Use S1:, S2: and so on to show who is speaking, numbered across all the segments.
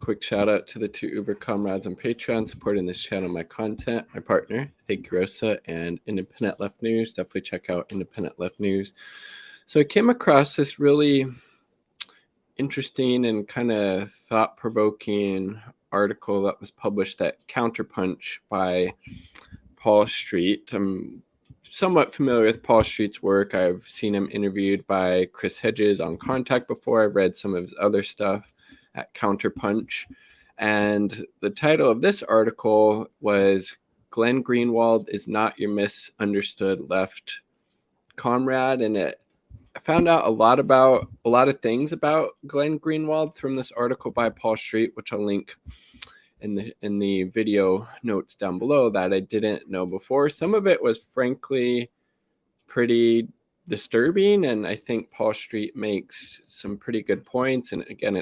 S1: quick shout out to the two Uber comrades on Patreon supporting this channel, my content, my partner, Thank you, Rosa, and Independent Left News. Definitely check out Independent Left News. So I came across this really interesting and kind of thought-provoking article that was published at Counterpunch by Paul Street. I'm somewhat familiar with Paul Street's work. I've seen him interviewed by Chris Hedges on Contact before. I've read some of his other stuff at Counterpunch. And the title of this article was Glenn Greenwald is not your misunderstood left comrade. And I found out a lot of things about Glenn Greenwald from this article by Paul Street, which I'll link in the video notes down below, that I didn't know before. Some of it was frankly pretty disturbing, and I think Paul Street makes some pretty good points. And again,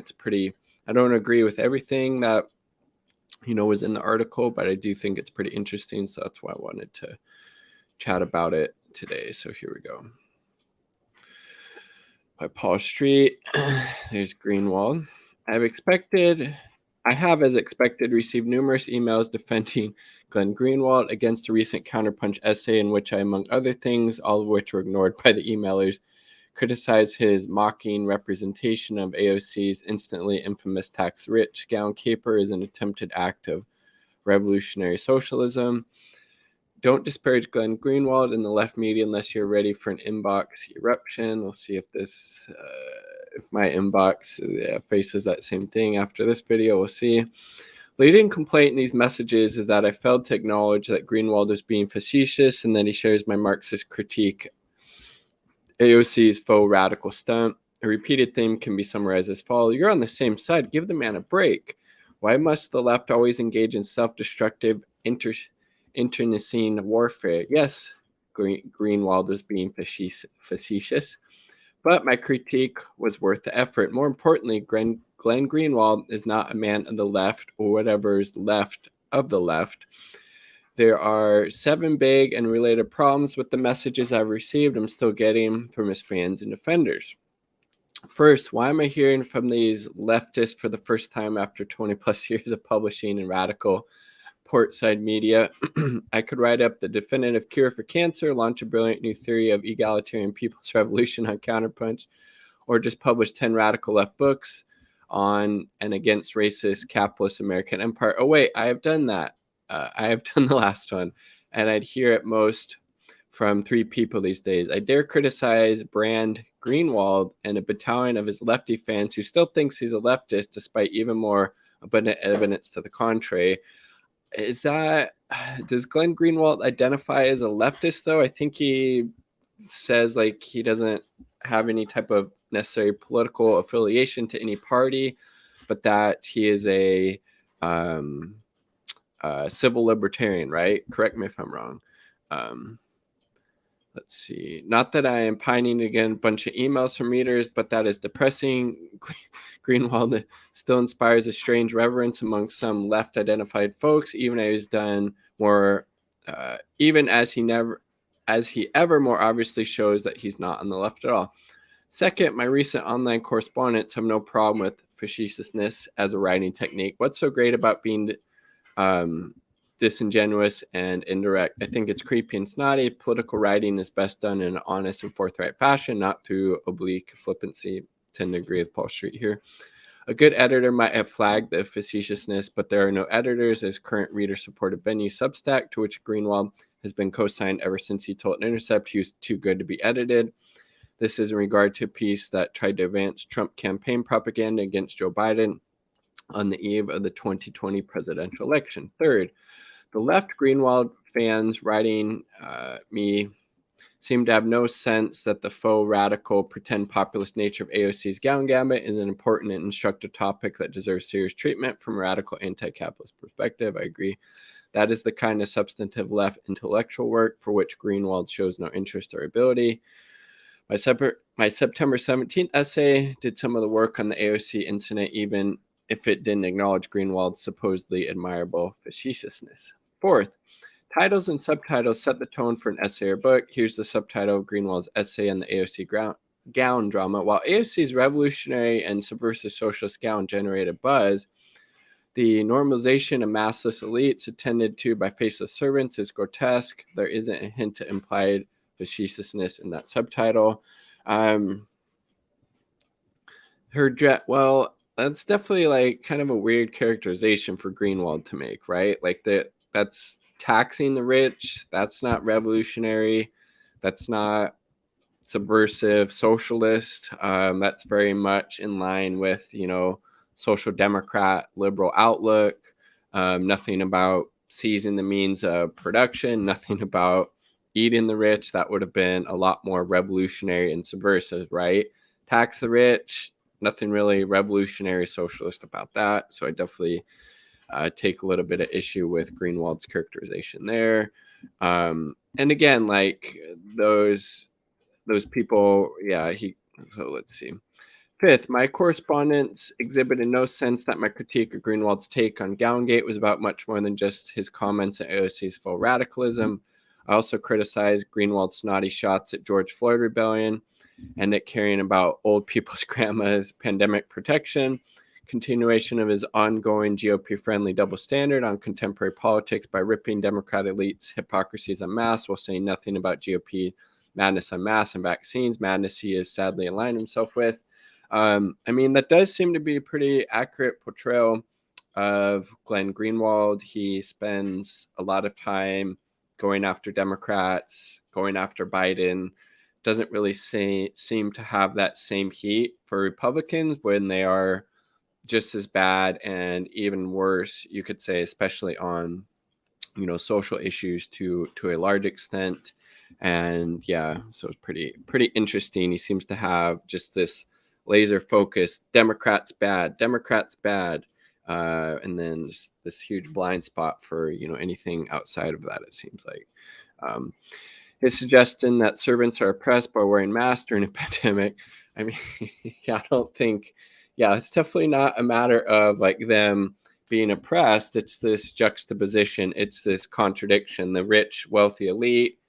S1: I don't agree with everything that was in the article, but I do think it's pretty interesting, so that's why I wanted to chat about it today. So here we go. By Paul Street, there's Greenwald. I have, as expected, received numerous emails defending Glenn Greenwald against a recent Counterpunch essay in which I, among other things, all of which were ignored by the emailers, criticized his mocking representation of AOC's instantly infamous tax-rich gown caper as an attempted act of revolutionary socialism. Don't disparage Glenn Greenwald in the left media unless you're ready for an inbox eruption. We'll see if if my inbox faces that same thing after this video. We'll see. Leading complaint in these messages is that I failed to acknowledge that Greenwald was being facetious, and then he shares my Marxist critique, AOC's faux radical stunt. A repeated theme can be summarized as follows: you're on the same side. Give the man a break. Why must the left always engage in self-destructive internecine warfare? Yes, Greenwald was being facetious, but my critique was worth the effort. More importantly, Glenn Greenwald is not a man of the left or whatever's left of the left. There are 7 big and related problems with the messages I've received. I'm still getting from his fans and defenders. First, why am I hearing from these leftists for the first time after 20 plus years of publishing in radical portside media? I could write up the definitive cure for cancer, launch a brilliant new theory of egalitarian people's revolution on Counterpunch, or just publish 10 radical left books on and against racist capitalist American empire. Oh wait, I have done that. I have done the last one, and I'd hear at most from 3 people these days. I dare criticize Brand Greenwald and a battalion of his lefty fans who still thinks he's a leftist despite even more abundant evidence to the contrary. Does Glenn Greenwald identify as a leftist, though? I think he says like he doesn't have any type of necessary political affiliation to any party, but that he is a civil libertarian, right? Correct me if I'm wrong. Let's see. Not that I am pining again a bunch of emails from readers, but that is depressing. Greenwald still inspires a strange reverence among some left-identified folks, even as he ever more obviously shows that he's not on the left at all. Second, my recent online correspondents have no problem with facetiousness as a writing technique. What's so great about being disingenuous and indirect? I think it's creepy and snotty. Political writing is best done in an honest and forthright fashion, not through oblique flippancy. Tend to agree with Paul Street here. A good editor might have flagged the facetiousness, but there are no editors as current reader-supported venue Substack, to which Greenwald has been co-signed ever since he told Intercept he was too good to be edited. This is in regard to a piece that tried to advance Trump campaign propaganda against Joe Biden on the eve of the 2020 presidential election. Third, the left Greenwald fans writing me seem to have no sense that the faux radical pretend populist nature of AOC's gown gambit is an important and instructive topic that deserves serious treatment from a radical anti-capitalist perspective. I agree. That is the kind of substantive left intellectual work for which Greenwald shows no interest or ability. My September 17th essay did some of the work on the AOC incident, even if it didn't acknowledge Greenwald's supposedly admirable facetiousness. Fourth, titles and subtitles set the tone for an essay or book. Here's the subtitle of Greenwald's essay on the AOC gown drama. While AOC's revolutionary and subversive socialist gown generated buzz, The normalization of massless elites attended to by faceless servants is grotesque. There isn't a hint of implied facetiousness in that subtitle. Well, that's definitely like kind of a weird characterization for Greenwald to make, right? Like that's taxing the rich. That's not revolutionary. That's not subversive socialist. That's very much in line with, social democrat liberal outlook. Nothing about seizing the means of production, nothing about eating the rich. That would have been a lot more revolutionary and subversive, right? Tax the rich, nothing really revolutionary socialist about that. So I definitely take a little bit of issue with Greenwald's characterization there. And again, like those people, so let's see. Fifth, my correspondence exhibited no sense that my critique of Greenwald's take on Gowngate was about much more than just his comments on AOC's faux radicalism. I also criticized Greenwald's snotty shots at George Floyd rebellion and at caring about old people's grandma's pandemic protection, continuation of his ongoing GOP-friendly double standard on contemporary politics by ripping Democrat elites' hypocrisies en masse while saying nothing about GOP madness on mass and vaccines, madness he has sadly aligned himself with. That does seem to be a pretty accurate portrayal of Glenn Greenwald. He spends a lot of time going after Democrats, going after Biden, doesn't really seem to have that same heat for Republicans when they are just as bad and even worse, you could say, especially on, social issues to a large extent. And yeah, so it's pretty interesting. He seems to have just this laser focus, Democrats bad, and then just this huge blind spot for anything outside of that, it seems like. His suggestion that servants are oppressed by wearing masks during a pandemic, I mean, I don't think, it's definitely not a matter of like them being oppressed. It's this juxtaposition, it's this contradiction. The rich, wealthy elite,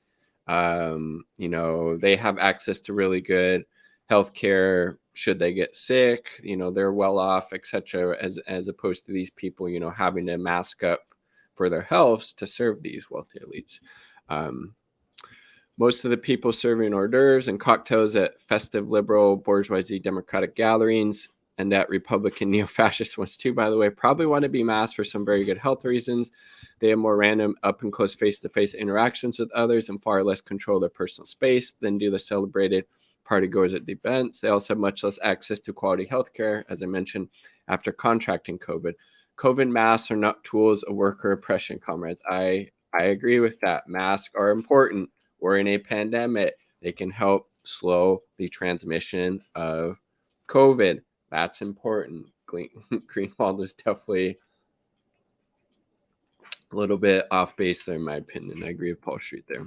S1: they have access to really good healthcare should they get sick, they're well off, etc., as opposed to these people, having to mask up for their health to serve these wealthy elites. Most of the people serving hors d'oeuvres and cocktails at festive liberal bourgeoisie democratic gatherings and at Republican neo-fascist ones too, by the way, probably want to be masked for some very good health reasons. They have more random up and close face-to-face interactions with others and far less control of their personal space than do the celebrated party goers at the events. They also have much less access to quality healthcare, as I mentioned, after contracting COVID. COVID masks are not tools of worker oppression, comrades. I agree with that. Masks are important. We're in a pandemic. They can help slow the transmission of COVID. That's important. Greenwald is definitely a little bit off base there, in my opinion. I agree with Paul Street there.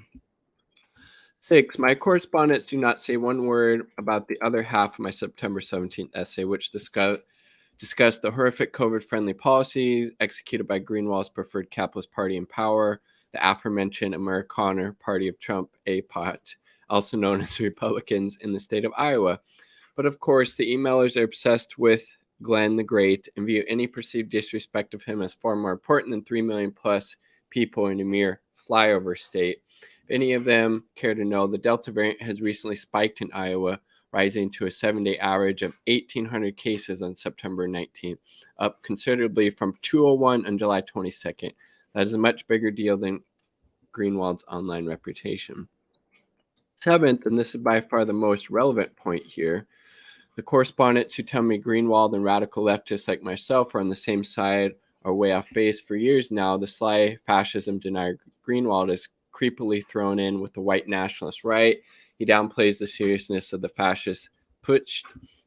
S1: 6, my correspondents do not say one word about the other half of my September 17th essay, which discussed the horrific COVID-friendly policies executed by Greenwald's preferred capitalist party in power, the aforementioned Amerikaner Party of Trump, APOT, also known as Republicans in the state of Iowa. But of course, the emailers are obsessed with Glenn the Great and view any perceived disrespect of him as far more important than 3 million plus people in a mere flyover state. If any of them care to know, the Delta variant has recently spiked in Iowa, rising to a 7-day average of 1,800 cases on September 19th, up considerably from 201 on July 22nd. That is a much bigger deal than Greenwald's online reputation. 7th, and this is by far the most relevant point here, the correspondents who tell me Greenwald and radical leftists like myself are on the same side are way off base for years now. The sly fascism denier Greenwald is creepily thrown in with the white nationalist right. He downplays the seriousness of the fascist putsch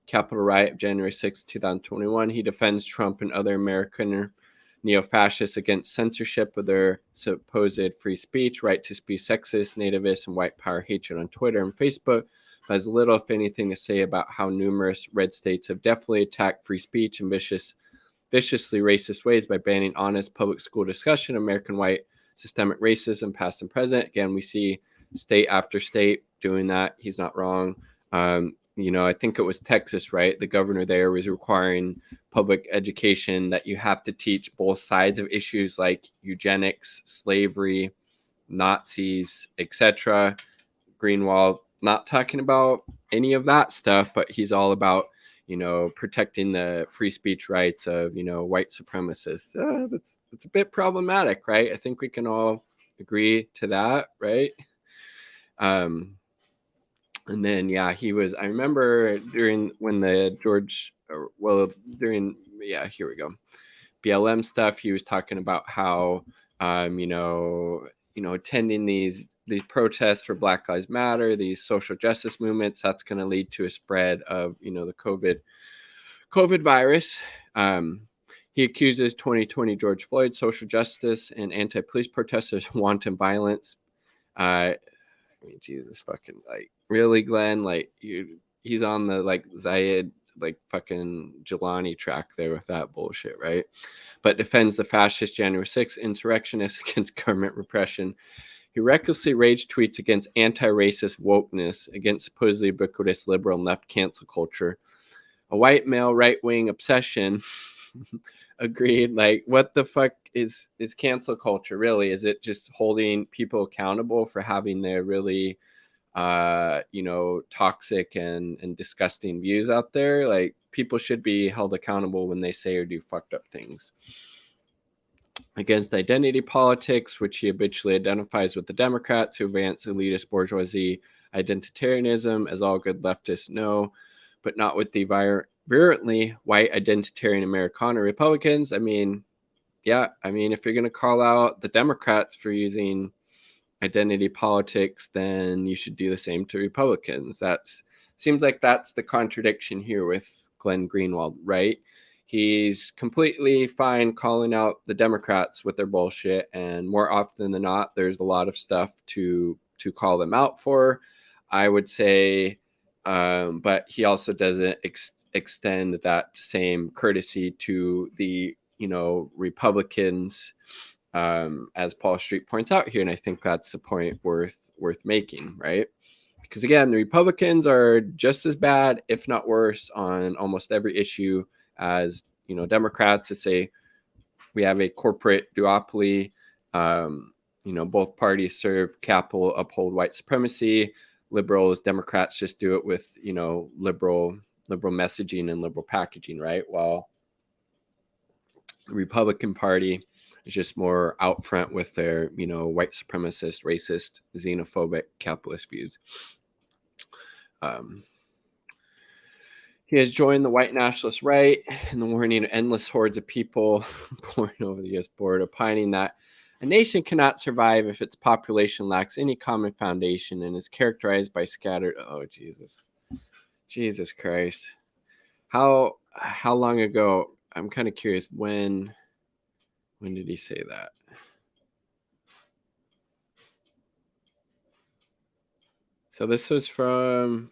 S1: Capitol riot of January 6, 2021. He defends Trump and other American neo-fascists against censorship of their supposed free speech, right to speak sexist, nativist, and white power hatred on Twitter and Facebook, but has little, if anything, to say about how numerous red states have definitely attacked free speech in viciously racist ways by banning honest public school discussion of American white systemic racism, past and present. Again, we see state after state doing that. He's not wrong. I think it was Texas, right? The governor there was requiring public education that you have to teach both sides of issues like eugenics, slavery, Nazis, etc. Greenwald not talking about any of that stuff, but he's all about protecting the free speech rights of white supremacists. That's a bit problematic, right? I think we can all agree to that, right? And then he was. I remember during when the here we go. BLM stuff. He was talking about how attending these protests for Black Lives Matter, these social justice movements, that's going to lead to a spread of the COVID virus. He accuses 2020 George Floyd social justice and anti-police protesters of wanton violence. I mean, Jesus fucking, like, really, Glenn? Like, he's on the, like, Zayed, like, fucking Jelani track there with that bullshit, right? But defends the fascist January 6th insurrectionists against government repression. He recklessly rage tweets against anti-racist wokeness, against supposedly ubiquitous liberal and left cancel culture. A white male right-wing obsession. Agreed. Like, what the fuck is cancel culture really? Is it just holding people accountable for having their really toxic and disgusting views out there? Like, people should be held accountable when they say or do fucked up things. Against identity politics, which he habitually identifies with the Democrats who advance elitist bourgeoisie identitarianism, as all good leftists know, but not with the virulently white identitarian Americana Republicans. I mean, if you're going to call out the Democrats for using identity politics, then you should do the same to Republicans. Seems like that's the contradiction here with Glenn Greenwald, right? He's completely fine calling out the Democrats with their bullshit, and more often than not, there's a lot of stuff to call them out for, I would say. But he also doesn't extend that same courtesy to the Republicans, as Paul Street points out here, and I think that's a point worth making, right? Because again, the Republicans are just as bad, if not worse, on almost every issue as Democrats. To say we have a corporate duopoly. Both parties serve capital, uphold white supremacy. Liberals, Democrats just do it with liberal messaging and liberal packaging, right? While the Republican Party is just more out front with their white supremacist, racist, xenophobic, capitalist views. He has joined the white nationalist right in the warning of endless hordes of people pouring over the U.S. border, opining that a nation cannot survive if its population lacks any common foundation and is characterized by scattered. Oh, Jesus Christ! How long ago? I'm kind of curious. When did he say that? So this was from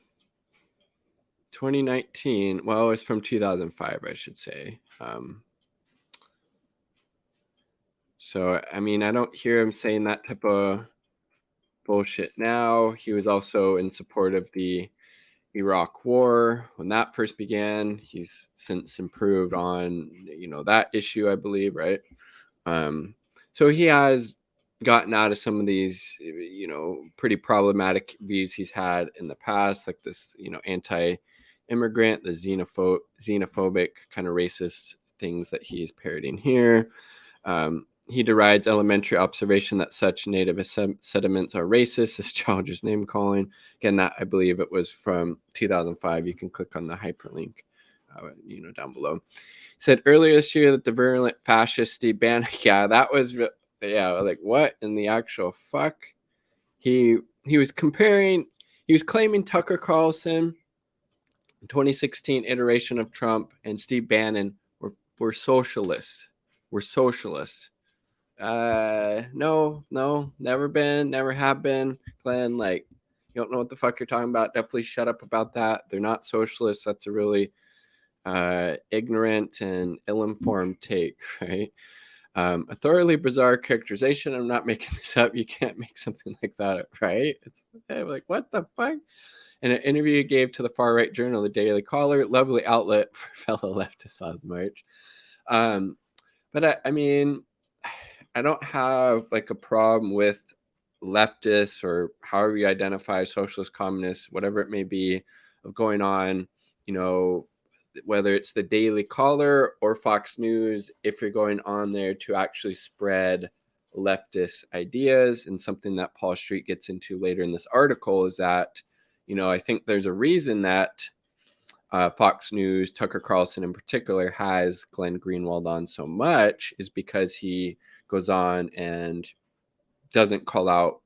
S1: 2019. Well, it was from 2005, I should say. So, I mean, I don't hear him saying that type of bullshit now. He was also in support of the Iraq War when that first began. He's since improved on, that issue, I believe, right? So he has gotten out of some of these, pretty problematic views he's had in the past, like this, anti-immigrant, the xenophobic kind of racist things that he's parroting here. He derides elementary observation that such native sediments are racist. This childish name calling. Again, that I believe it was from 2005. You can click on the hyperlink, down below. He said earlier this year that the virulent fascist Steve Bannon. Yeah, that was. Like what in the actual fuck? He was comparing. He was claiming Tucker Carlson, 2016 iteration of Trump, and Steve Bannon were socialists. We're socialists. No, never been, never have been. Glenn, like, you don't know what the fuck you're talking about. Definitely shut up about that. They're not socialists. That's a really ignorant and ill-informed take, right? A thoroughly bizarre characterization. I'm not making this up. You can't make something like that up, right? It's like, what the fuck? In an interview he gave to the far-right journal, The Daily Caller, lovely outlet for fellow leftists last March. But I mean, I don't have like a problem with leftists or however you identify, socialist, communists, whatever it may be, of going on, whether it's the Daily Caller or Fox News, if you're going on there to actually spread leftist ideas. And something that Paul Street gets into later in this article is that, I think there's a reason that Fox News, Tucker Carlson in particular, has Glenn Greenwald on so much, is because he goes on and doesn't call out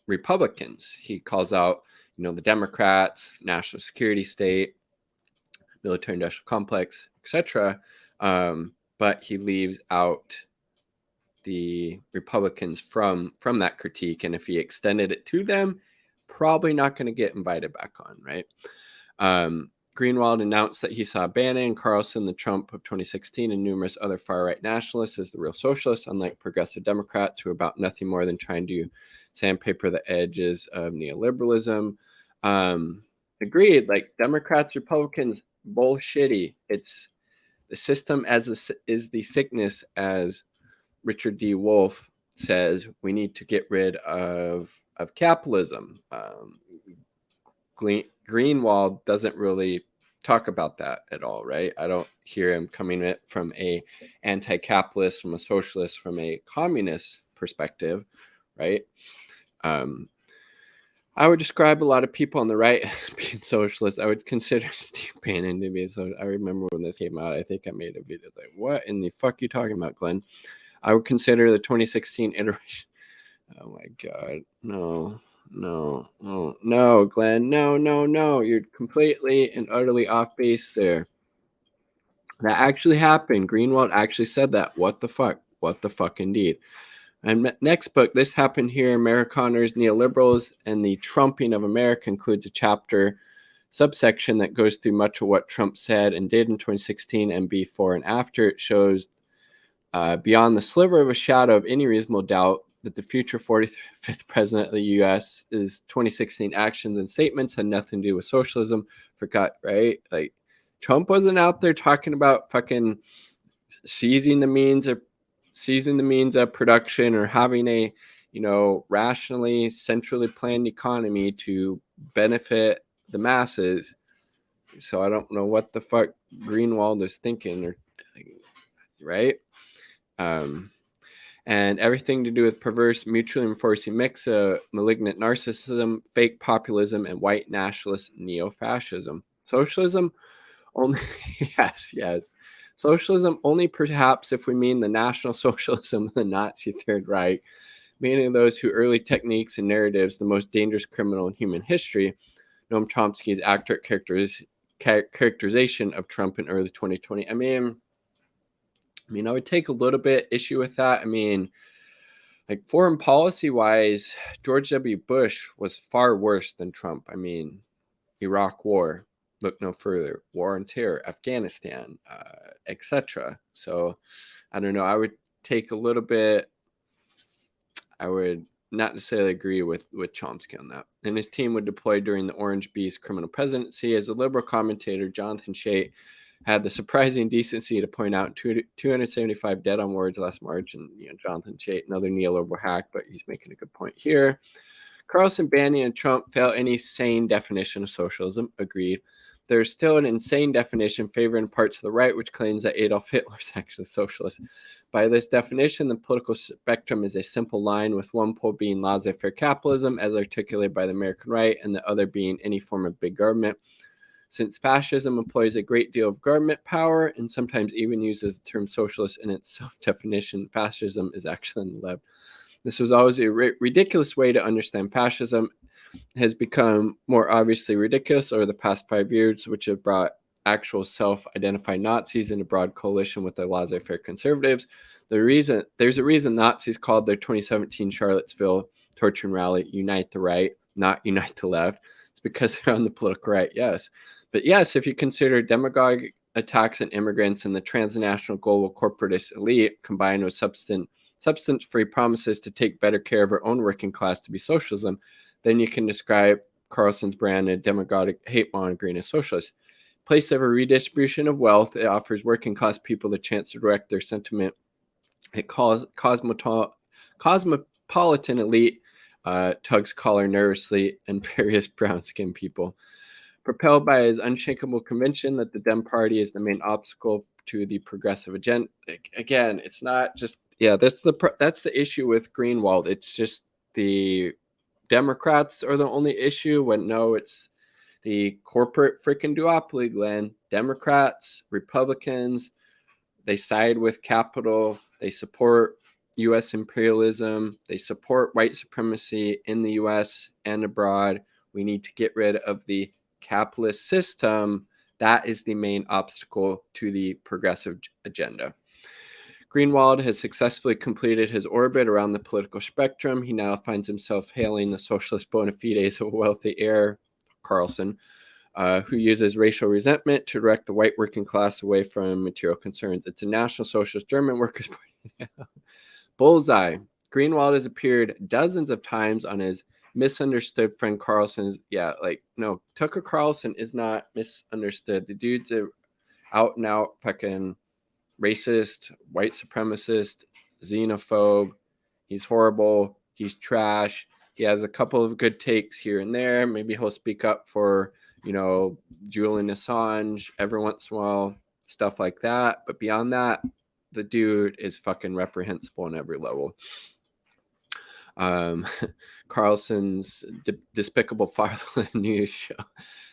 S1: Republicans. He calls out, the Democrats, national security state, military industrial complex, etc. But he leaves out the Republicans from that critique. And if he extended it to them, probably not going to get invited back on, right? Greenwald announced that he saw Bannon, Carlson, the Trump of 2016, and numerous other far-right nationalists as the real socialists, unlike progressive Democrats who are about nothing more than trying to sandpaper the edges of neoliberalism. Agreed, like Democrats, Republicans, bullshitty. It's the system is the sickness, as Richard D. Wolff says. We need to get rid of capitalism. Greenwald doesn't really talk about that at all, right? I don't hear him coming at it from a anti-capitalist, from a socialist, from a communist perspective, right? I would describe a lot of people on the right as being socialist. I would consider Steve Bannon to be a socialist. I remember when this came out, I think I made a video like, what in the fuck are you talking about, Glenn? I would consider the 2016 iteration. Oh my God, no, Glenn, no. You're completely and utterly off base there. That actually happened. Greenwald actually said that. What the fuck? What the fuck indeed. And next book, This Happened Here, Amerikaners, Neoliberals, and the Trumping of America, includes a chapter subsection that goes through much of what Trump said and did in 2016 and before and after. It shows beyond the sliver of a shadow of any reasonable doubt that the future 45th president of the U.S. is 2016 actions and statements had nothing to do with socialism. Forgot, right? Like, Trump wasn't out there talking about fucking seizing the means of production or having a, rationally, centrally planned economy to benefit the masses. So I don't know what the fuck Greenwald is thinking, or right? And everything to do with perverse, mutually reinforcing mix of malignant narcissism, fake populism, and white nationalist neo-fascism. Socialism only, yes. Socialism only perhaps if we mean the National Socialism of the Nazi Third Reich, meaning those whose early techniques and narratives, the most dangerous criminal in human history. Noam Chomsky's accurate characterization of Trump in early 2020. I mean, I would take a little bit issue with that. I mean, like, foreign policy wise, George W. Bush was far worse than Trump. I mean, Iraq War, look no further, war on terror, Afghanistan, etc. So I don't know. I would take a little bit. I would not necessarily agree with Chomsky on that. And his team would deploy during the Orange Beast criminal presidency. As a liberal commentator, Jonathan Chait had the surprising decency to point out 275 dead on words last March. And Jonathan Chait, another neoliberal hack, but he's making a good point here. Carlson, Bannon, and Trump fail any sane definition of socialism. Agreed. There's still an insane definition favoring parts of the right, which claims that Adolf Hitler is actually socialist. By this definition, the political spectrum is a simple line, with one pole being laissez-faire capitalism, as articulated by the American right, and the other being any form of big government. Since fascism employs a great deal of government power and sometimes even uses the term socialist in its self-definition, fascism is actually on the left. This was always a ridiculous way to understand fascism. It has become more obviously ridiculous over the past 5 years, which have brought actual self-identified Nazis in a broad coalition with the laissez-faire conservatives. There's a reason Nazis called their 2017 Charlottesville torture rally "Unite the Right," not "Unite the Left." It's because they're on the political right, yes. But yes, if you consider demagogic attacks on immigrants and the transnational global corporatist elite combined with substance-free promises to take better care of our own working class to be socialism, then you can describe Carlson's branded demagogic hate mongering as socialist. In place of a redistribution of wealth, it offers working class people the chance to direct their sentiment. It calls cosmopolitan elite tugs collar nervously and various brown-skinned people. Propelled by his unshakable conviction that the Dem Party is the main obstacle to the progressive agenda. Again, it's not just that's the issue with Greenwald. It's just the Democrats are the only issue. When no, it's the corporate freaking duopoly, Glenn. Democrats, Republicans, they side with capital. They support U.S. imperialism. They support white supremacy in the U.S. and abroad. We need to get rid of the capitalist system. That is the main obstacle to the progressive agenda. Greenwald has successfully completed his orbit around the political spectrum. He now finds himself hailing the socialist bona fides of a wealthy heir, Carlson, who uses racial resentment to direct the white working class away from material concerns. It's a National Socialist German Workers' Party. Bullseye. Greenwald has appeared dozens of times on his misunderstood friend Carlson's. No, Tucker Carlson is not misunderstood. The dude's a out and out fucking racist, white supremacist, xenophobe. He's horrible. He's trash. He has a couple of good takes here and there. Maybe he'll speak up for, Julian Assange every once in a while, stuff like that. But beyond that, the dude is fucking reprehensible on every level. Carlson's despicable Fatherland News show,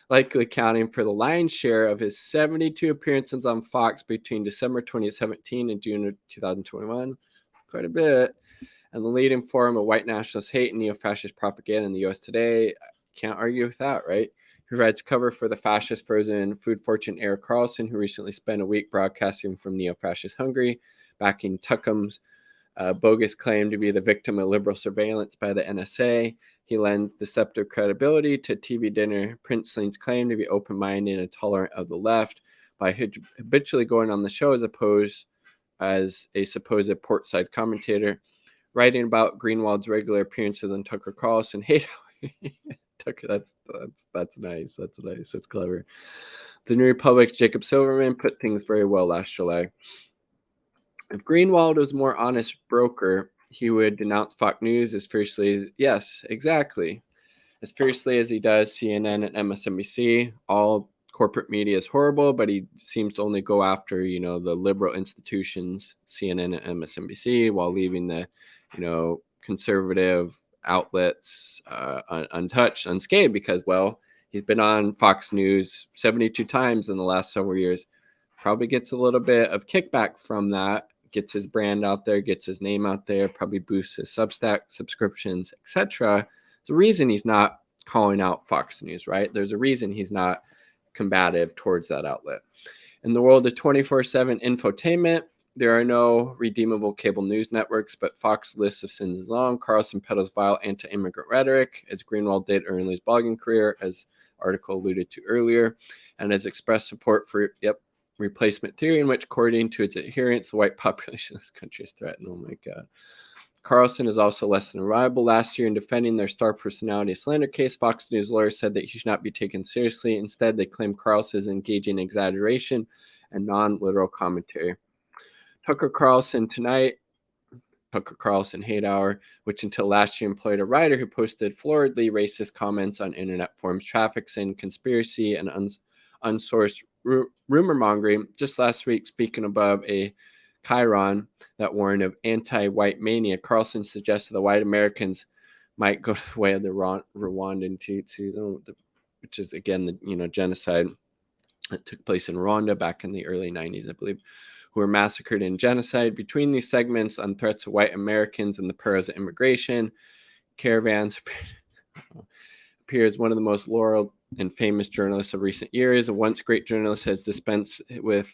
S1: likely accounting for the lion's share of his 72 appearances on Fox between December 2017 and June of 2021. Quite a bit. And the leading forum of white nationalist hate and neo-fascist propaganda in the U.S. today. Can't argue with that, right? He provides cover for the fascist frozen food fortune Eric Carlson, who recently spent a week broadcasting from neo-fascist Hungary, backing Tuckham's bogus claim to be the victim of liberal surveillance by the NSA. He lends deceptive credibility to TV dinner Princeling's claim to be open-minded and tolerant of the left by habitually going on the show as a supposed portside commentator, writing about Greenwald's regular appearances on Tucker Carlson. Hey, Tucker, that's nice. That's nice. That's clever. The New Republic's Jacob Silverman put things very well last July. If Greenwald was a more honest broker, he would denounce Fox News as fiercely as he does CNN and MSNBC. All corporate media is horrible, but he seems to only go after, the liberal institutions, CNN and MSNBC, while leaving the, conservative outlets untouched, unscathed, because, he's been on Fox News 72 times in the last several years. Probably gets a little bit of kickback from that, gets his brand out there, gets his name out there, probably boosts his Substack subscriptions, etc. There's a reason he's not calling out Fox News, right? There's a reason he's not combative towards that outlet. In the world of 24/7 infotainment, there are no redeemable cable news networks, but Fox's list of sins is long. Carlson peddles vile anti-immigrant rhetoric, as Greenwald did early in his blogging career, as article alluded to earlier, and has expressed support for, replacement theory, in which, according to its adherents, the white population of this country is threatened. Oh my God. Carlson is also less than reliable. Last year, in defending their star personality slander case, Fox News lawyers said that he should not be taken seriously. Instead, they claim Carlson is engaging in exaggeration and non-literal commentary. Tucker Carlson Hate Hour, which until last year employed a writer who posted floridly racist comments on internet forums, trafficking, conspiracy, and unsourced rumor mongering. Just last week, speaking above a chyron that warned of anti-white mania, Carlson suggested that white Americans might go the way of the Rwandan Tutsi, which is again the genocide that took place in Rwanda back in the early 90s, I believe, who were massacred in genocide. Between these segments on threats of white Americans and the perils of immigration, caravans appears one of the most laureled and famous journalists of recent years. A once great journalist has dispensed with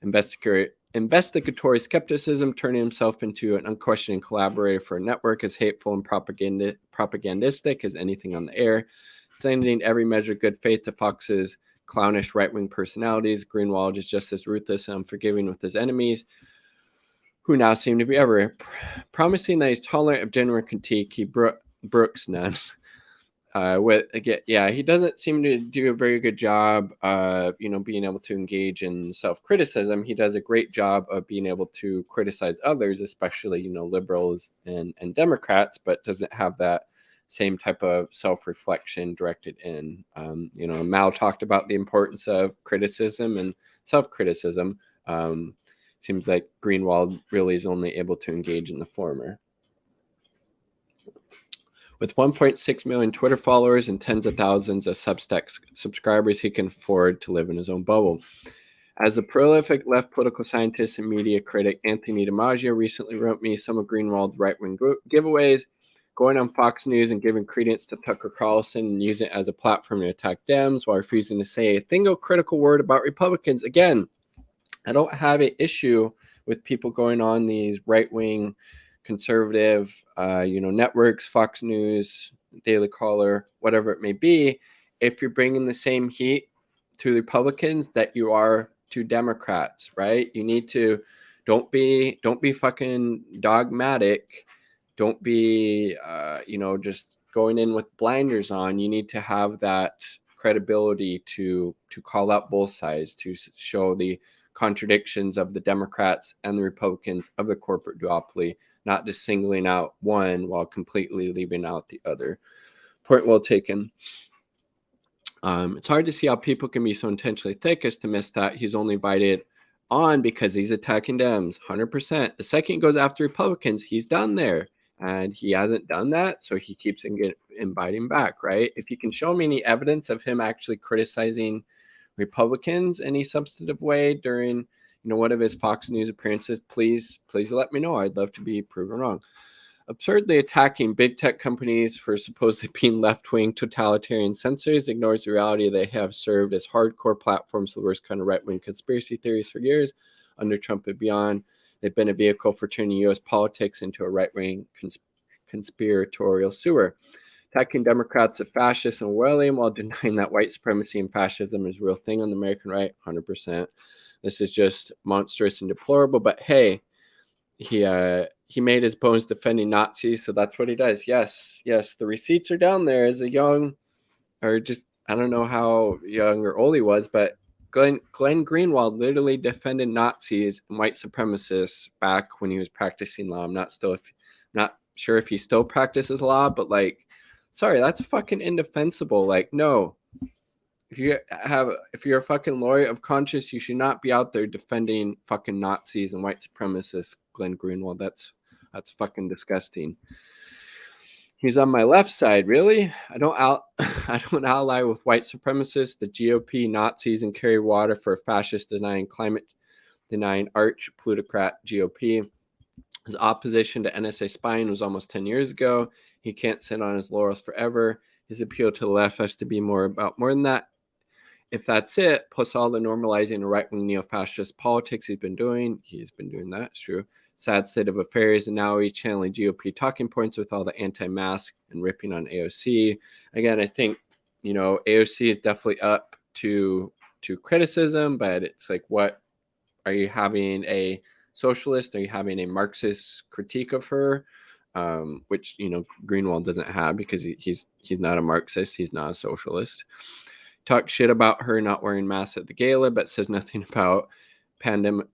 S1: investigatory skepticism, turning himself into an unquestioning collaborator for a network as hateful and propagandistic as anything on the air, sending every measure of good faith to Fox's clownish right-wing personalities. Greenwald is just as ruthless and unforgiving with his enemies, who now seem to be everywhere. Promising that he's tolerant of genuine critique, he brooks none. He doesn't seem to do a very good job of, being able to engage in self-criticism. He does a great job of being able to criticize others, especially, liberals and Democrats, but doesn't have that same type of self-reflection directed in. Mao talked about the importance of criticism and self-criticism. Seems like Greenwald really is only able to engage in the former. With 1.6 million Twitter followers and tens of thousands of Substack subscribers, he can afford to live in his own bubble. As a prolific left political scientist and media critic, Anthony DiMaggio recently wrote me some of Greenwald's right-wing giveaways, going on Fox News and giving credence to Tucker Carlson and using it as a platform to attack Dems while refusing to say a single critical word about Republicans. Again, I don't have an issue with people going on these right-wing conservative, networks, Fox News, Daily Caller, whatever it may be, if you're bringing the same heat to Republicans that you are to Democrats, right? You need to don't be fucking dogmatic. Don't be, just going in with blinders on. You need to have that credibility to call out both sides, to show the contradictions of the Democrats and the Republicans of the corporate duopoly, not just singling out one while completely leaving out the other. Point well taken. It's hard to see how people can be so intentionally thick as to miss that he's only invited on because he's attacking Dems, 100%. The second he goes after Republicans, he's done there. And he hasn't done that, so he keeps inviting back, right? If you can show me any evidence of him actually criticizing Republicans any substantive way during one of his Fox News appearances, please let me know. I'd love to be proven wrong. Absurdly attacking big tech companies for supposedly being left-wing totalitarian censors ignores the reality they have served as hardcore platforms for the worst kind of right-wing conspiracy theories for years. Under Trump and beyond, they've been a vehicle for turning U.S. politics into a right-wing conspiratorial sewer. Attacking Democrats as fascists and Orwellian while denying that white supremacy and fascism is a real thing on the American right, 100%. This is just monstrous and deplorable, but hey, he made his bones defending Nazis, so that's what he does. Yes, the receipts are down there. As a young, or just, I don't know how young or old he was, but Glenn Greenwald literally defended Nazis and white supremacists back when he was practicing law. I'm not sure if he still practices law, but sorry, that's fucking indefensible. No. If you're a fucking lawyer of conscience, you should not be out there defending fucking Nazis and white supremacists, Glenn Greenwald. That's fucking disgusting. He's on my left side, really? I don't ally with white supremacists, the GOP, Nazis, and carry water for a fascist denying, climate denying arch plutocrat GOP. His opposition to NSA spying was almost 10 years ago. He can't sit on his laurels forever. His appeal to the left has to be more than that. If that's it, plus all the normalizing of right-wing neo-fascist politics he's been doing that, it's true. Sad state of affairs, and now he's channeling GOP talking points with all the anti-mask and ripping on AOC. Again, I think, AOC is definitely up to criticism, but it's what are you having a socialist? Are you having a Marxist critique of her? Which, Greenwald doesn't have because he's not a Marxist. He's not a socialist. Talk shit about her not wearing masks at the gala, but says nothing about pandemic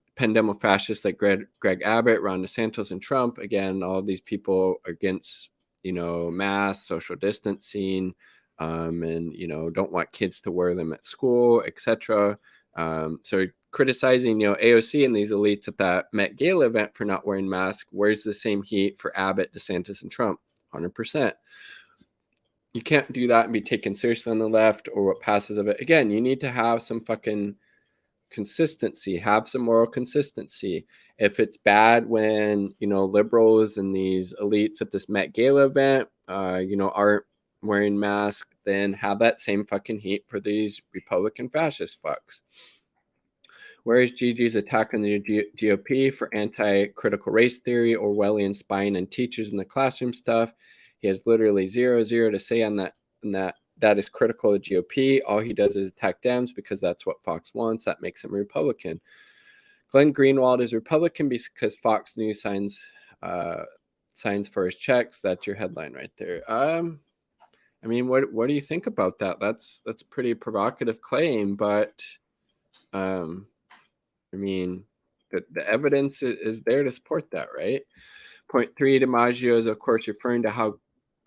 S1: fascists like Greg Abbott, Ron DeSantis, and Trump. Again, all of these people are against, masks, social distancing, and, don't want kids to wear them at school, etc. So criticizing, AOC and these elites at that Met Gala event for not wearing masks. Where's the same heat for Abbott, DeSantis, and Trump? 100%. You can't do that and be taken seriously on the left or what passes of it. Again, you need to have some fucking consistency, have some moral consistency. If it's bad when, liberals and these elites at this Met Gala event, aren't wearing masks, then have that same fucking heat for these Republican fascist fucks. Whereas Gigi's attack on the GOP for anti-critical race theory, Orwellian spying and teachers in the classroom stuff, he has literally zero to say on that, and that is critical of GOP. All he does is attack Dems because that's what Fox wants. That makes him a Republican. Glenn Greenwald is Republican because Fox News signs for his checks. That's your headline right there. I mean, what do you think about that? That's a pretty provocative claim, but I mean, the evidence is there to support that, right? Point three, DiMaggio is, of course, referring to how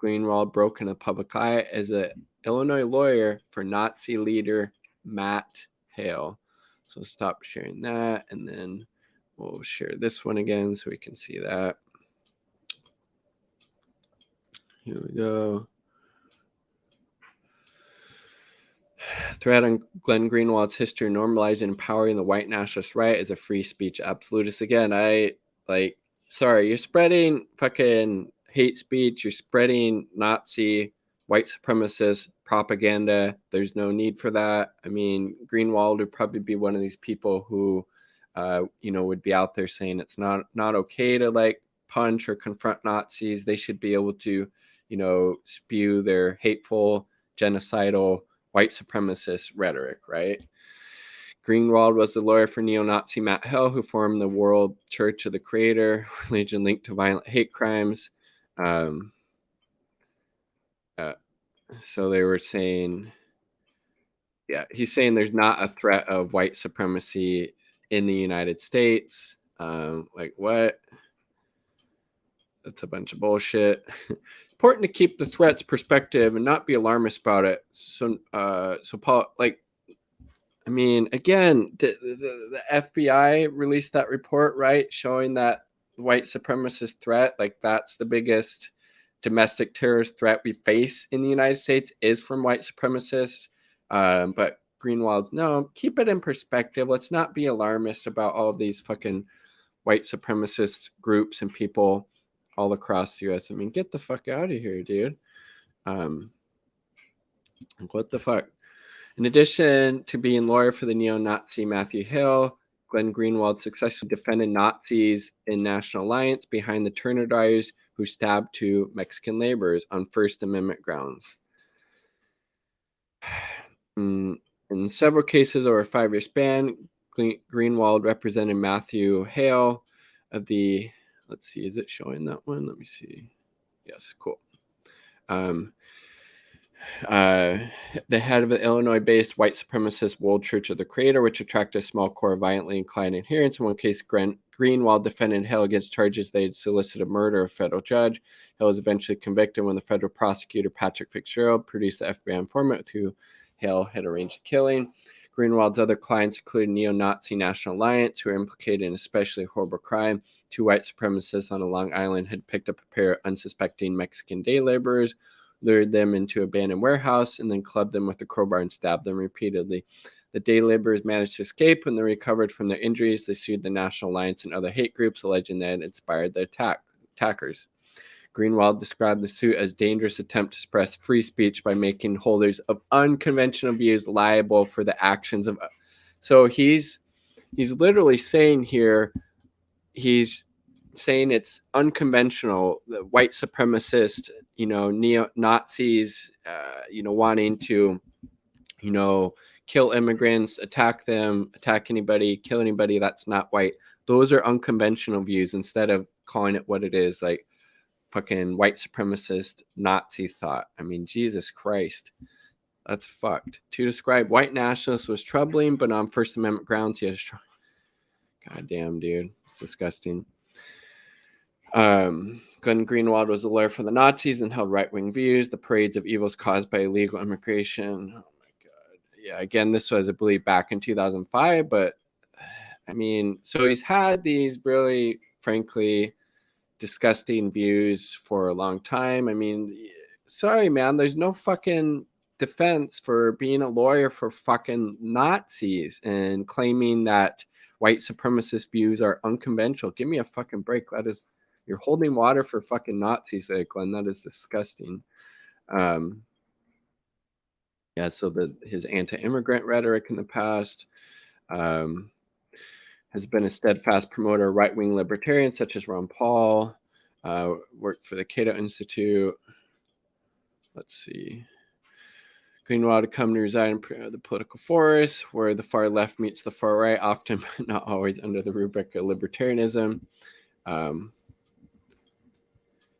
S1: Greenwald broke in the public eye as an Illinois lawyer for Nazi leader Matt Hale. So stop sharing that, and then we'll share this one again so we can see that. Here we go. Thread on Glenn Greenwald's history normalizing and empowering the white nationalist right as a free speech absolutist. Again, sorry, you're spreading fucking hate speech, you're spreading Nazi white supremacist propaganda. There's no need for that. I mean, Greenwald would probably be one of these people who would be out there saying it's not okay to like punch or confront Nazis. They should be able to, spew their hateful, genocidal, white supremacist rhetoric, right? Greenwald was the lawyer for neo-Nazi Matt Hale, who formed the World Church of the Creator, religion linked to violent hate crimes. So they were saying, he's saying there's not a threat of white supremacy in the United States. Like what? That's a bunch of bullshit. Important to keep the threats perspective and not be alarmist about it. So Paul, like, I mean, again, the FBI released that report, right, showing that white supremacist threat, like that's the biggest domestic terrorist threat we face in the United States is from white supremacists. But Greenwald's, no, keep it in perspective. Let's not be alarmist about all of these fucking white supremacist groups and people all across the U.S. I mean, get the fuck out of here, dude. What the fuck? In addition to being lawyer for the neo-Nazi Matthew Hale, Glenn Greenwald successfully defended Nazis in National Alliance behind the Turner Dyers who stabbed two Mexican laborers on First Amendment grounds. In several cases over a 5-year span, Greenwald represented Matthew Hale of the, let's see, is it showing that one? Let me see. Yes, cool. The head of the Illinois-based white supremacist World Church of the Creator, which attracted a small core of violently inclined adherents. In one case, Greenwald defended Hale against charges they had solicited murder of a federal judge. Hale was eventually convicted when the federal prosecutor, Patrick Fitzgerald, produced the FBI informant who Hale had arranged the killing. Greenwald's other clients included neo-Nazi National Alliance, who were implicated in especially horrible crime. Two white supremacists on Long Island had picked up a pair of unsuspecting Mexican day laborers, lured them into an abandoned warehouse, and then clubbed them with a crowbar and stabbed them repeatedly. The day laborers managed to escape. When they recovered from their injuries, they sued the National Alliance and other hate groups, alleging they had inspired the attackers. Greenwald described the suit as a dangerous attempt to suppress free speech by making holders of unconventional views liable for the actions of. So he's literally saying here, he's saying it's unconventional, the white supremacist, neo-Nazis, wanting to, kill immigrants, attack them, attack anybody, kill anybody that's not white. Those are unconventional views instead of calling it what it is, like fucking white supremacist Nazi thought. I mean, Jesus Christ. That's fucked. To describe white nationalists was troubling, but on First Amendment grounds, he has God damn, dude. It's disgusting. Glenn Greenwald was a lawyer for the Nazis and held right-wing views. The parades of evils caused by illegal immigration. Oh my God. Yeah, again, this was, I believe, back in 2005. But, I mean, so he's had these really, frankly, disgusting views for a long time. I mean, sorry, man, there's no fucking defense for being a lawyer for fucking Nazis and claiming that white supremacist views are unconventional. Give me a fucking break. That is, you're holding water for fucking Nazis, Glenn. That is disgusting. Yeah, so his anti-immigrant rhetoric in the past has been a steadfast promoter of right-wing libertarians such as Ron Paul, worked for the Cato Institute. Let's see. Greenwald had come to reside in the political forest, where the far left meets the far right, often but not always under the rubric of libertarianism.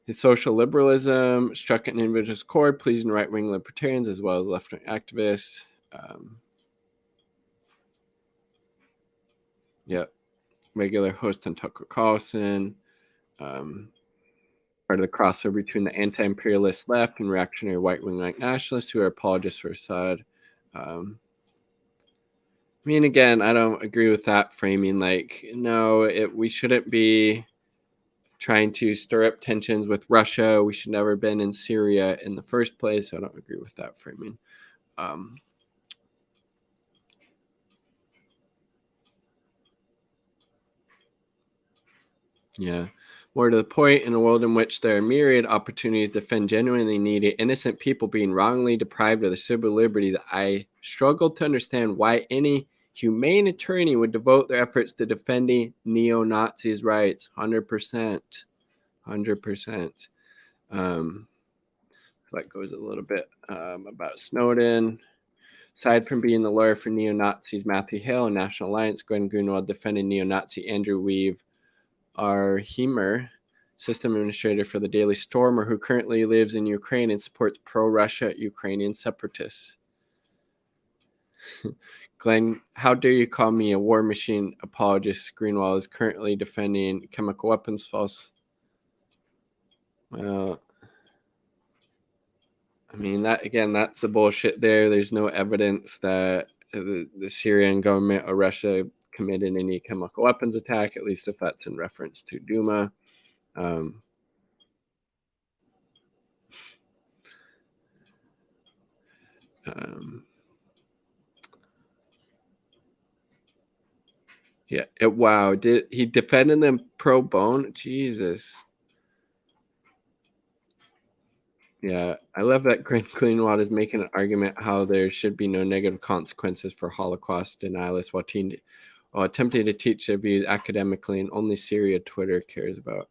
S1: His social liberalism struck an individual's chord, pleasing right-wing libertarians as well as left-wing activists. Regular host on Tucker Carlson. Part of the crossover between the anti-imperialist left and reactionary right-wing like nationalists who are apologists for Assad. I mean, again, I don't agree with that framing. Like, no, we shouldn't be trying to stir up tensions with Russia. We should never have been in Syria in the first place. I don't agree with that framing. Yeah. More to the point, in a world in which there are myriad opportunities to defend genuinely needy, innocent people being wrongly deprived of their civil liberties, I struggle to understand why any humane attorney would devote their efforts to defending neo-Nazis' rights. 100%. 100%. That goes a little bit about Snowden. Aside from being the lawyer for neo-Nazis Matthew Hale and National Alliance, Glenn Greenwald defended neo-Nazi Andrew Weave Arhimer, system administrator for the Daily Stormer, who currently lives in Ukraine and supports pro-Russia Ukrainian separatists. Glenn, how dare you call me a war machine apologist? Greenwald is currently defending chemical weapons false. Well, I mean, that's the bullshit there. There's no evidence that the Syrian government or Russia committed any chemical weapons attack, at least if that's in reference to Duma. Wow. Did he defended them pro bono? Jesus. Yeah, I love that Greenwald is making an argument how there should be no negative consequences for Holocaust denialists while attempting to teach their views academically, and only Syria Twitter cares about.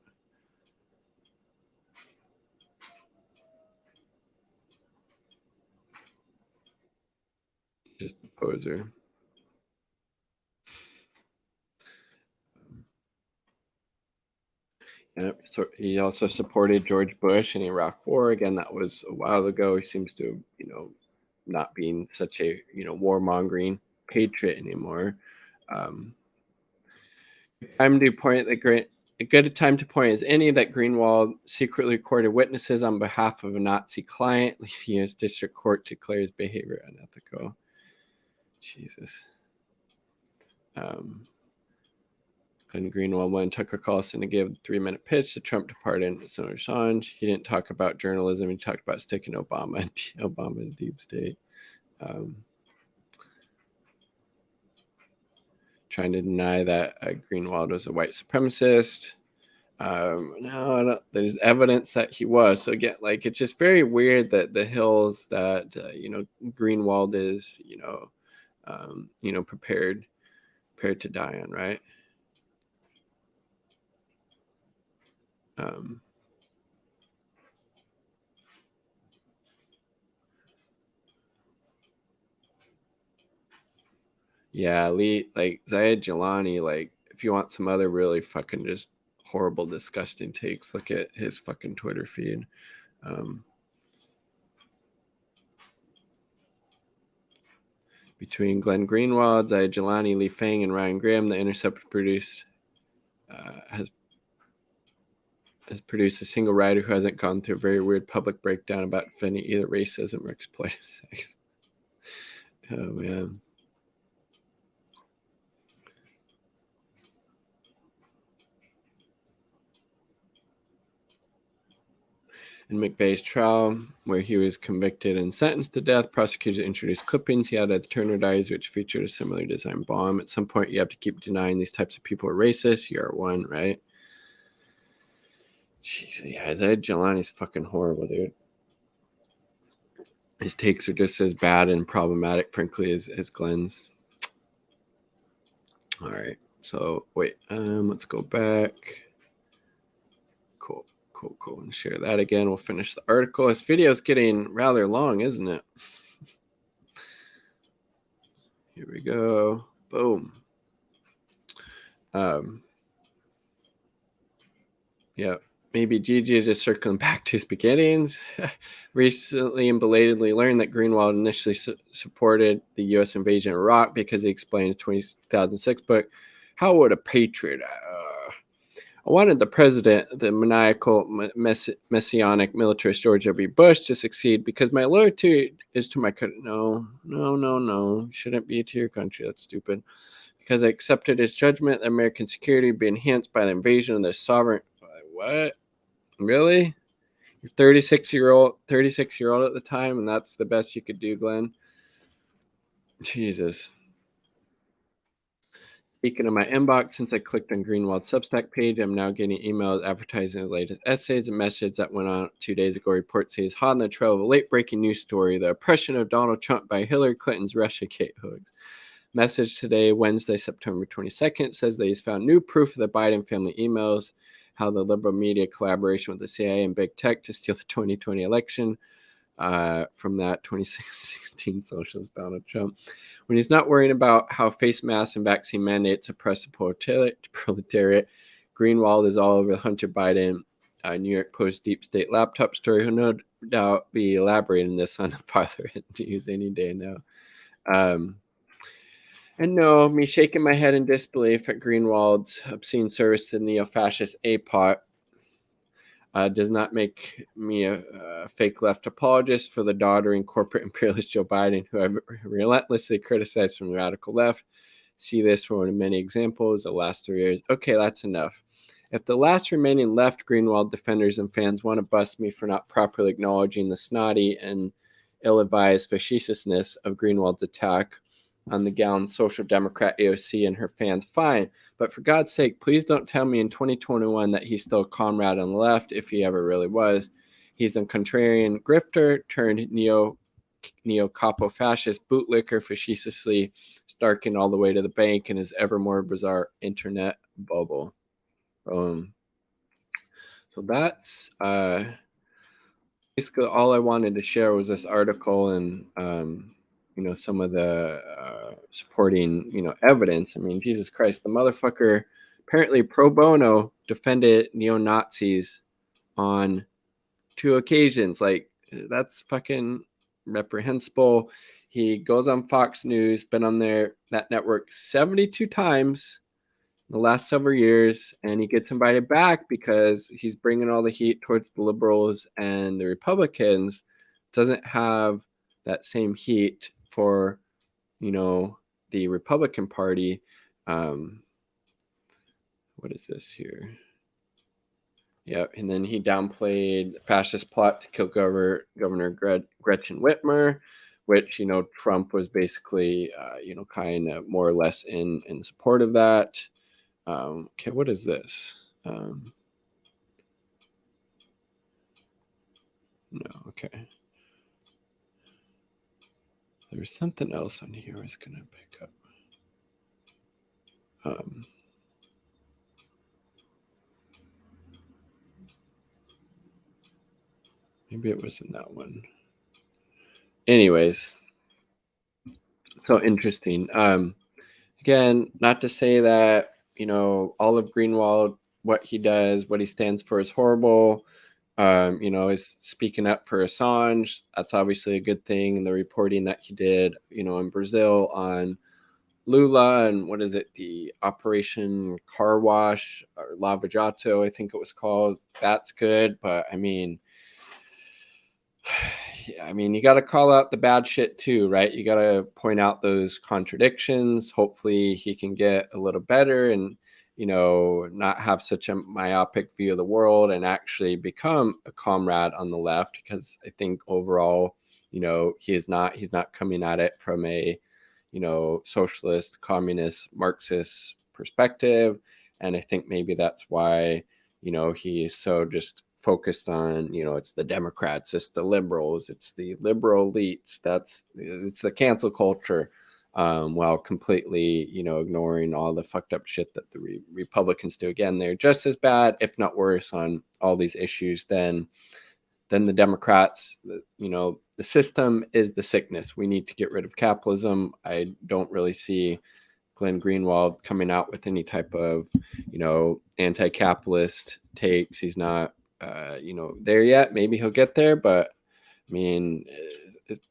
S1: Just a poser. So he also supported George Bush in the Iraq War. Again, that was a while ago. He seems to, not being such a, warmongering patriot anymore. Time to point that a good time to point is any that Greenwald secretly recorded witnesses on behalf of a Nazi client. U.S. District Court declares behavior unethical. Jesus. Glenn Greenwald wanted Tucker Carlson to give a 3-minute pitch to Trump to pardon Assange. He didn't talk about journalism. He talked about sticking Obama and Obama's deep state. Trying to deny that Greenwald was a white supremacist. No, there's evidence that he was. So again, like, it's just very weird that the hills that Greenwald is, prepared to die on, right? Yeah, Lee, like Zayed Jelani, like, if you want some other really fucking just horrible, disgusting takes, look at his fucking Twitter feed. Between Glenn Greenwald, Zayed Jelani, Lee Fang, and Ryan Graham, The Intercept has produced a single writer who hasn't gone through a very weird public breakdown about defending either racism or exploitive sex. Oh, man. In McVeigh's trial, where he was convicted and sentenced to death, prosecutors introduced clippings he had at the Turner Diaries, which featured a similar design bomb. At some point, you have to keep denying these types of people are racist. You are one, right? Jeez, yeah, Zed Jelani's fucking horrible, dude. His takes are just as bad and problematic, frankly, as Glenn's. All right, so wait, let's go back. Cool. And share that again. We'll finish the article. This video is getting rather long, isn't it? Here we go. Boom. Yeah, maybe Gigi is just circling back to his beginnings. Recently and belatedly learned that Greenwald initially supported the U.S. invasion of Iraq because he explained in 2006 book, How Would a Patriot? I wanted the president, the maniacal, messianic militarist George W. Bush, to succeed because my loyalty is to my country. No. You shouldn't be to your country. That's stupid. Because I accepted his judgment that American security would be enhanced by the invasion of their sovereign. What? Really? You're 36-year-old at the time, and that's the best you could do, Glenn? Jesus. Speaking of my inbox, since I clicked on Greenwald's Substack page, I'm now getting emails advertising the latest essays and message that went on 2 days ago. Report says hot on the trail of a late-breaking news story: the oppression of Donald Trump by Hillary Clinton's Russiagate hoax. Message today, Wednesday, September 22nd, says that he's found new proof of the Biden family emails, how the liberal media collaboration with the CIA and big tech to steal the 2020 election from that 2016 socialist Donald Trump. When he's not worrying about how face masks and vaccine mandates oppress the proletariat, Greenwald is all over the Hunter Biden New York Post deep state laptop story. Who no doubt be elaborating this on the farther news any day now. And no, me shaking my head in disbelief at Greenwald's obscene service to the neo-fascist APOT does not make me a fake left apologist for the doddering corporate imperialist Joe Biden, who I've relentlessly criticized from the radical left. See this for one of many examples the last 3 years. Okay, that's enough. If the last remaining left Greenwald defenders and fans want to bust me for not properly acknowledging the snotty and ill-advised facetiousness of Greenwald's attack on the gowned social democrat AOC and her fans, fine. But for God's sake, please don't tell me in 2021 that he's still a comrade on the left, if he ever really was. He's a contrarian grifter turned neo-capo fascist bootlicker, facetiously starking all the way to the bank in his ever more bizarre internet bubble. So that's basically all I wanted to share was this article and some of the supporting evidence. I mean, Jesus Christ, the motherfucker apparently pro bono defended neo-Nazis on 2 occasions. Like, that's fucking reprehensible. He goes on Fox News, been on that network 72 times in the last several years, and he gets invited back because he's bringing all the heat towards the liberals and the Republicans. Doesn't have that same heat for the Republican Party. What is this here? Yeah, and then he downplayed the fascist plot to kill Governor Gretchen Whitmer, which Trump was basically kind of more or less in support of that. Okay, what is this? No, okay. There's something else on here I was gonna pick up. Maybe it wasn't that one. Anyways, so interesting. Again, not to say that all of Greenwald, what he does, what he stands for is horrible. Is speaking up for Assange. That's obviously a good thing. And the reporting that he did, in Brazil on Lula and what is it, the Operation Car Wash or Lava Jato, I think it was called. That's good. But I mean, you got to call out the bad shit too, right? You got to point out those contradictions. Hopefully he can get a little better and, not have such a myopic view of the world and actually become a comrade on the left, because I think overall, he's not coming at it from a, socialist, communist, Marxist perspective. And I think maybe that's why, he's so just focused on, it's the Democrats, it's the liberals, it's the liberal elites, it's the cancel culture, while completely, ignoring all the fucked up shit that the Republicans do. Again, they're just as bad, if not worse, on all these issues than the Democrats. The system is the sickness. We need to get rid of capitalism. I don't really see Glenn Greenwald coming out with any type of, anti-capitalist takes. He's not there yet. Maybe he'll get there, but I mean, it's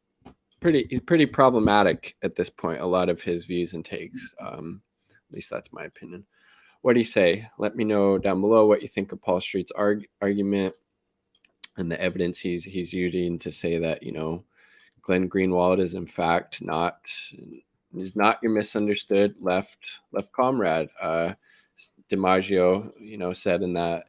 S1: pretty problematic at this point. A lot of his views and takes. At least that's my opinion. What do you say? Let me know down below what you think of Paul Street's argument and the evidence he's using to say that Glenn Greenwald is in fact not your misunderstood left comrade. DiMaggio, said in that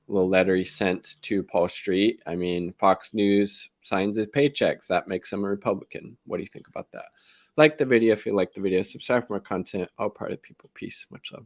S1: little letter he sent to Paul Street. I mean, Fox News signs his paychecks. That makes him a Republican. What do you think about that? Like the video if you like the video. Subscribe for more content. All part of people. Peace. Much love.